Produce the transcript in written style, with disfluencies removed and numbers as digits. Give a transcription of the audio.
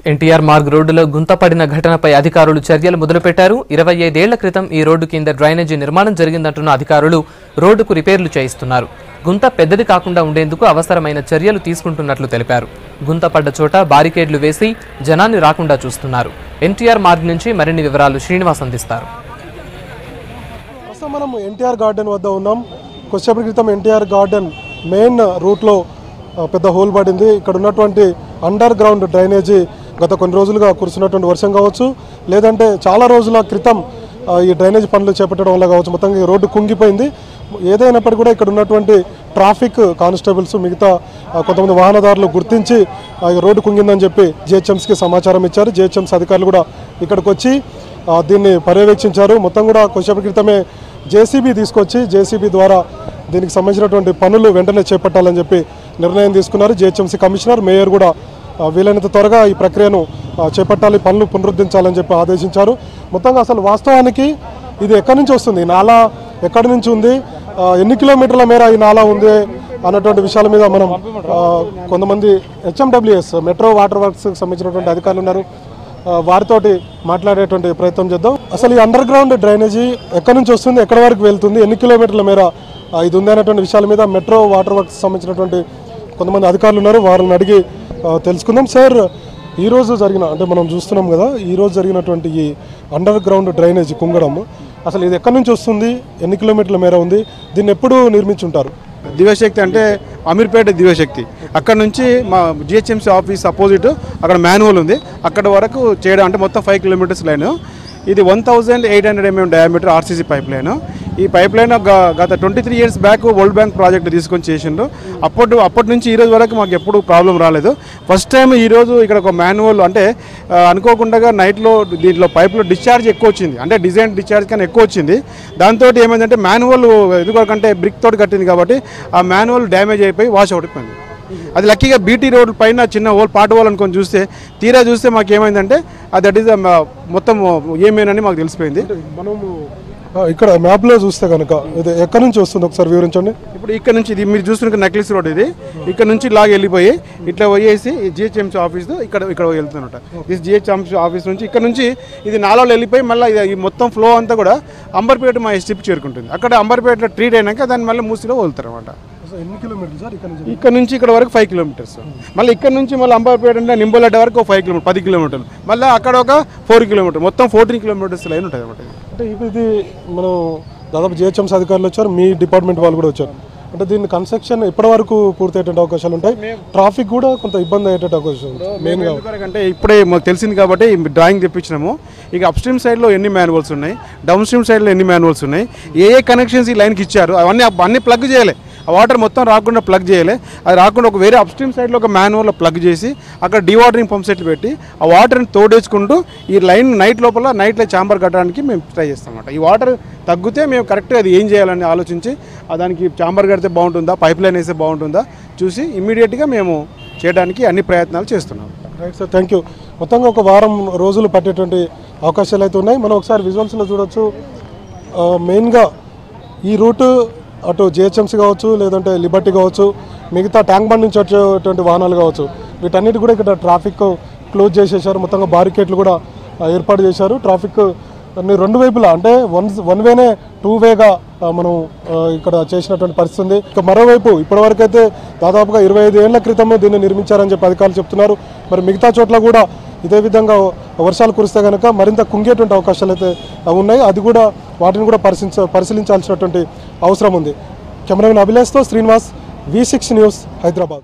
ఎన్టీఆర్ మార్గ్ రోడ్డులో గుంతపడిన ఘటనపై అధికారులు చర్యలు మొదలుపెట్టారు. 25 ఏళ్ల క్రితం ఈ రోడ్డు కింద డ్రైనేజీ నిర్మాణం జరిగిందంటున్న అధికారులు రోడ్డుకు రిపేర్లు చేయిస్తున్నారు. గుంత పెద్దది కాకుండా ఉండేందుకు అవసరమైన చర్యలు తీసుకుంటున్నట్లు తెలిపారు. గుంతపడ్డ చోట బారికేడ్లు వేసి జనాన్ని రాకుండా చూస్తున్నారు. ఎన్టీఆర్ మార్గ్ నుంచి మరిన్ని వివరాలు శ్రీనివాస్ అందిస్తారు. మనం ఎన్టీఆర్ గార్డెన్ వద్ద ఉన్నాం. కొద్దిసేపటి క్రితం ఎన్టీఆర్ గార్డెన్ మెయిన్ రూట్లో పెద్ద హోల్ పడింది. ఇక్కడ ఉన్నటువంటి అండర్ గ్రౌండ్ డ్రైనేజీ గత కొన్ని రోజులుగా కురుస్తున్నటువంటి వర్షం కావచ్చు, లేదంటే చాలా రోజుల క్రితం ఈ డ్రైనేజ్ పనులు చేపట్టడం వల్ల కావచ్చు, మొత్తంగా ఈ రోడ్డు కుంగిపోయింది. ఏదైనప్పటికీ కూడా ఇక్కడ ఉన్నటువంటి ట్రాఫిక్ కానిస్టేబుల్స్ మిగతా కొంతమంది వాహనదారులు గుర్తించి రోడ్డు కుంగిందని చెప్పి జిహెచ్ఎంసీకి సమాచారం ఇచ్చారు. జిహెచ్ఎంసీ అధికారులు కూడా ఇక్కడికి వచ్చి దీన్ని పర్యవేక్షించారు. మొత్తం కూడా కొద్దిసేపటి క్రితమే జేసీబీ తీసుకొచ్చి జేసీబీ ద్వారా దీనికి సంబంధించినటువంటి పనులు వెంటనే చేపట్టాలని చెప్పి నిర్ణయం తీసుకున్నారు. జిహెచ్ఎంసీ కమిషనర్, మేయర్ కూడా వీలైనంత త్వరగా ఈ ప్రక్రియను చేపట్టాలి, పనులు పునరుద్ధరించాలని చెప్పి ఆదేశించారు. మొత్తంగా అసలు వాస్తవానికి ఇది ఎక్కడి నుంచి వస్తుంది, నాలా ఎక్కడి నుంచి ఉంది, ఎన్ని కిలోమీటర్ల మేర ఈ నాలా ఉంది అన్నటువంటి విషయాల మీద మనం కొంతమంది హెచ్ఎండబ్ల్యూఎస్ మెట్రో వాటర్ వర్క్స్కి సంబంధించినటువంటి అధికారులు ఉన్నారు, వారితోటి మాట్లాడేటువంటి ప్రయత్నం చేద్దాం. అసలు ఈ అండర్ గ్రౌండ్ డ్రైనేజీ ఎక్కడి నుంచి వస్తుంది, ఎక్కడి వరకు వెళ్తుంది, ఎన్ని కిలోమీటర్ల మేర ఇది ఉంది అనేటువంటి విషయాల మీద మెట్రో వాటర్ వర్క్స్ సంబంధించినటువంటి కొంతమంది అధికారులు ఉన్నారు, వారిని అడిగి తెలుసుకుందాం. సార్, ఈరోజు జరిగిన అంటే మనం చూస్తున్నాం కదా, ఈరోజు జరిగినటువంటి ఈ అండర్ గ్రౌండ్ డ్రైనేజీ కుంగడం, అసలు ఇది ఎక్కడి నుంచి వస్తుంది, ఎన్ని కిలోమీటర్ల మేర ఉంది, దీన్ని ఎప్పుడు నిర్మించుంటారు? దివ్యశక్తి అంటే అమీర్పేట దివ్యశక్తి, అక్కడ నుంచి మా జిహెచ్ఎంసీ ఆఫీస్ అపోజిట్ అక్కడ మాన్యువల్ ఉంది, అక్కడ వరకు చేయడం అంటే మొత్తం 5 కిలోమీటర్స్ లైన్. ఇది 1800 mm diameter RCC pipe line. ఈ పైప్ లైన్ గత 23 years back world bank project తీసుకొని చేసిండ్రు. అప్పటి నుంచి ఈ రోజు వరకు మాకు ఎప్పుడు ప్రాబ్లం రాలేదు. ఫస్ట్ టైం ఈరోజు ఇక్కడ ఒక మాన్యువల్ అంటే అనుకోకుండా నైట్లో దీంట్లో పైప్లో డిశ్చార్జ్ ఎక్కువ వచ్చింది, అంటే డిజైన్ డిశ్చార్జ్ కానీ ఎక్కువ వచ్చింది. దాంతో ఏమైందంటే మాన్యువల్ ఎందుకంటే బ్రిక్ తోటి కట్టింది కాబట్టి ఆ మాన్యువల్ డ్యామేజ్ అయిపోయి వాష్ అవుట్ అయిపోయింది. అది లక్కీగా బీటీ రోడ్ పైన చిన్న హోల్ పాట హోల్ అనుకొని చూస్తే తీరా చూస్తే మాకు ఏమైందంటే దట్ ఈస్ మొత్తం ఏమేనని మాకు తెలిసిపోయింది. మనము ఇక్కడ మ్యాప్లో చూస్తే కనుక ఇది ఎక్కడి నుంచి వస్తుంది ఒకసారి వివరించండి. ఇప్పుడు ఇక్కడ నుంచి ఇది మీరు చూస్తున్న నెక్లెస్ రోడ్, ఇది ఇక్కడ నుంచి లాగా వెళ్ళిపోయి ఇట్లా పోయేసి జిహెచ్ఎంసీ ఆఫీస్ ఇక్కడ వెళ్తున్నట. ఇది జిహెచ్ఎంసీ ఆఫీస్ నుంచి ఇక్కడ నుంచి ఇది నాలాలో వెళ్ళిపోయి మళ్ళీ ఈ మొత్తం ఫ్లో అంతా కూడా అంబర్పేట మా ఎస్టిప్ చేరుకుంటుంది. అక్కడ అంబర్పేటలో ట్రీట్ అయినాక దాన్ని మళ్ళీ మూసిలో వదులుతారు అనమాట. ఎన్ని కిలోమీటర్స్ సార్ ఇక్కడ నుంచి ఇక్కడ వరకు 5 kilometers. మళ్ళీ ఇక్కడ నుంచి మళ్ళీ అంబర్పేట అంటే నింబోలడ్డ వరకు 5 kilometers 10 kilometers, మళ్ళీ అక్కడ ఒక 4 kilometers, మొత్తం 14 kilometers లైన్ ఉంటుంది అనమాట. అంటే ఇది మనం దాదాపు జిహెచ్ఎంసీ అధికారులు వచ్చారు, మీ డిపార్ట్మెంట్ వాళ్ళు కూడా వచ్చారు. అంటే దీని కన్స్ట్రక్షన్ ఎప్పటి వరకు పూర్తి అయ్యేటువంటి అవకాశాలు ఉంటాయి, ట్రాఫిక్ కూడా కొంత ఇబ్బంది అయ్యేటువంటి అవకాశం మెయిన్గా అంటే ఇప్పుడే మాకు తెలిసింది కాబట్టి డ్రాయింగ్ తెప్పించినాము. ఇక అప్ స్ట్రీమ్ సైడ్లో ఎన్ని మాన్యువల్స్ ఉన్నాయి, డౌన్ స్ట్రీమ్ సైడ్లో ఎన్ని మాన్యువల్స్ ఉన్నాయి, ఏ కనెక్షన్స్ ఈ లైన్కి ఇచ్చారు అవన్నీ ప్లగ్ చేయాలి. ఆ వాటర్ మొత్తం రాకుండా ప్లగ్ చేయాలి. అది రాకుండా ఒక వేరే అప్స్ట్రీమ్ సైడ్లో ఒక మాన్యువల్లో ప్లగ్ చేసి అక్కడ డీవాటరింగ్ పంప్ సెట్లు పెట్టి ఆ వాటర్ని తోడేసుకుంటూ ఈ లైన్ నైట్లో ఛాంబర్ కట్టడానికి మేము ట్రై చేస్తాం అన్నమాట. ఈ వాటర్ తగ్గితే మేము కరెక్ట్గా అది ఏం చేయాలని ఆలోచించి దానికి ఛాంబర్ కడితే బాగుంటుందా, పైప్ లైన్ వేస్తే బాగుంటుందా చూసి ఇమ్మీడియట్గా మేము చేయడానికి అన్ని ప్రయత్నాలు చేస్తున్నాం. Right sir, thank you. మొత్తంగా ఒక వారం రోజులు పట్టేటువంటి అవకాశాలు అయితే ఉన్నాయి. మనం ఒకసారి విజువల్స్లో చూడొచ్చు. మెయిన్గా ఈ రూటు అటు జిహెచ్ఎంసీ కావచ్చు, లేదంటే లిబర్టీ కావచ్చు, మిగతా ట్యాంక్ బండ్ నుంచి వచ్చేటువంటి వాహనాలు కావచ్చు, వీటన్నిటి కూడా ఇక్కడ ట్రాఫిక్ క్లోజ్ చేసేసారు. మొత్తంగా బారికేట్లు కూడా ఏర్పాటు చేశారు. ట్రాఫిక్ అన్ని రెండు వైపులా అంటే వన్ వేనే 2 వేగా మనం ఇక్కడ చేసినటువంటి పరిస్థితి ఉంది. ఇక మరోవైపు ఇప్పటివరకు అయితే దాదాపుగా 25 ఏళ్ల క్రితం దీన్ని నిర్మించారని చెప్పి అధికారులు చెప్తున్నారు. మరి మిగతా చోట్ల కూడా ఇదే విధంగా వర్షాలు కురిస్తే కనుక మరింత కుంగేటువంటి అవకాశాలు అయితే ఉన్నాయి. అది కూడా వాటిని కూడా పరిశీలించాల్సినటువంటి అవసరం ఉంది. కెమెరామెన్ అభిలాష్తో శ్రీనివాస్, V6 న్యూస్, హైదరాబాద్.